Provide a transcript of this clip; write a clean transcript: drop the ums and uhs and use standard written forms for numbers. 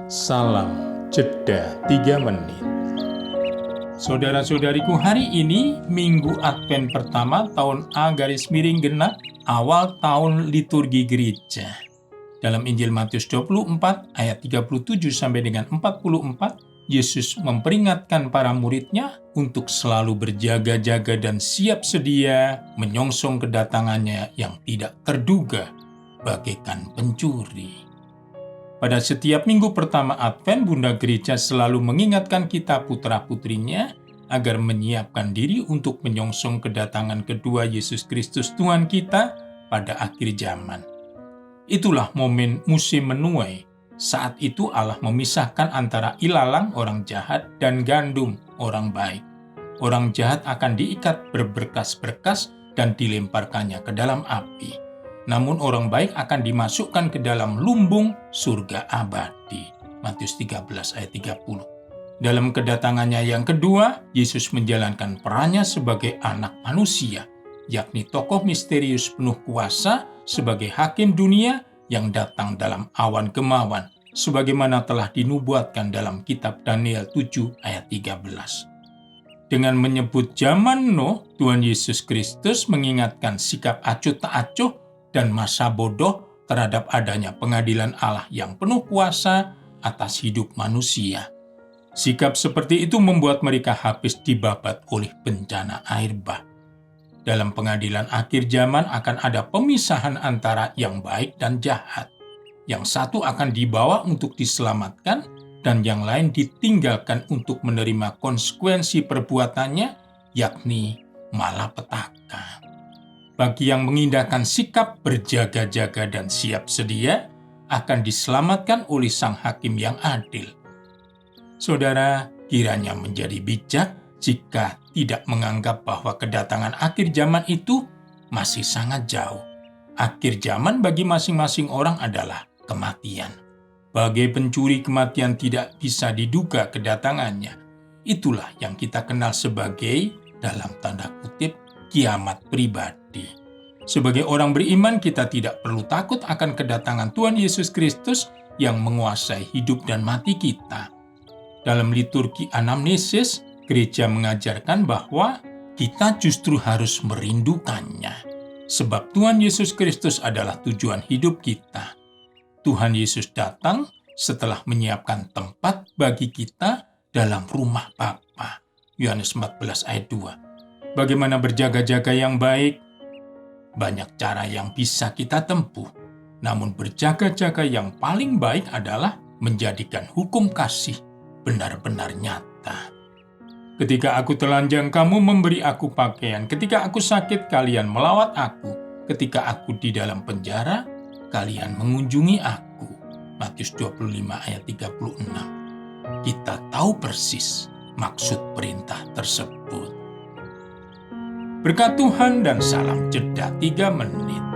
Salam Jeda 3 menit. Saudara-saudariku, hari ini Minggu Advent pertama tahun A garis miring genap, awal tahun liturgi gereja. Dalam Injil Matius 24 ayat 37 sampai dengan 44, Yesus memperingatkan para muridnya untuk selalu berjaga-jaga dan siap sedia menyongsong kedatangannya yang tidak terduga bagaikan pencuri. Pada setiap minggu pertama Advent, Bunda Gereja selalu mengingatkan kita putra-putrinya agar menyiapkan diri untuk menyongsong kedatangan kedua Yesus Kristus Tuhan kita pada akhir zaman. Itulah momen musim menuai. Saat itu Allah memisahkan antara ilalang orang jahat dan gandum orang baik. Orang jahat akan diikat berberkas-berkas dan dilemparkannya ke dalam api. Namun orang baik akan dimasukkan ke dalam lumbung surga abadi. Matius 13 ayat 30. Dalam kedatangannya yang kedua, Yesus menjalankan perannya sebagai anak manusia, yakni tokoh misterius penuh kuasa sebagai hakim dunia yang datang dalam awan kemawan, sebagaimana telah dinubuatkan dalam kitab Daniel 7 ayat 13. Dengan menyebut zaman Nuh, Tuhan Yesus Kristus mengingatkan sikap acuh tak acuh dan masa bodoh terhadap adanya pengadilan Allah yang penuh kuasa atas hidup manusia. Sikap seperti itu membuat mereka habis dibabat oleh bencana air bah. Dalam pengadilan akhir zaman akan ada pemisahan antara yang baik dan jahat. Yang satu akan dibawa untuk diselamatkan dan yang lain ditinggalkan untuk menerima konsekuensi perbuatannya, yakni malapetaka. Bagi yang mengindahkan sikap berjaga-jaga dan siap sedia, akan diselamatkan oleh Sang Hakim yang adil. Saudara, kiranya menjadi bijak jika tidak menganggap bahwa kedatangan akhir zaman itu masih sangat jauh. Akhir zaman bagi masing-masing orang adalah kematian. Bagai pencuri, kematian tidak bisa diduga kedatangannya. Itulah yang kita kenal sebagai, dalam tanda kutip, kiamat pribadi. Sebagai orang beriman, kita tidak perlu takut akan kedatangan Tuhan Yesus Kristus yang menguasai hidup dan mati kita. Dalam liturgi anamnesis, gereja mengajarkan bahwa kita justru harus merindukannya. Sebab Tuhan Yesus Kristus adalah tujuan hidup kita. Tuhan Yesus datang setelah menyiapkan tempat bagi kita dalam rumah Bapa. Yohanes 14 ayat 2. Bagaimana berjaga-jaga yang baik? Banyak cara yang bisa kita tempuh. Namun berjaga-jaga yang paling baik adalah menjadikan hukum kasih benar-benar nyata. Ketika aku telanjang, kamu memberi aku pakaian. Ketika aku sakit, kalian melawat aku. Ketika aku di dalam penjara, kalian mengunjungi aku. Matius 25 ayat 36. Kita tahu persis maksud perintah tersebut. Berkat Tuhan dan salam jeda 3 menit.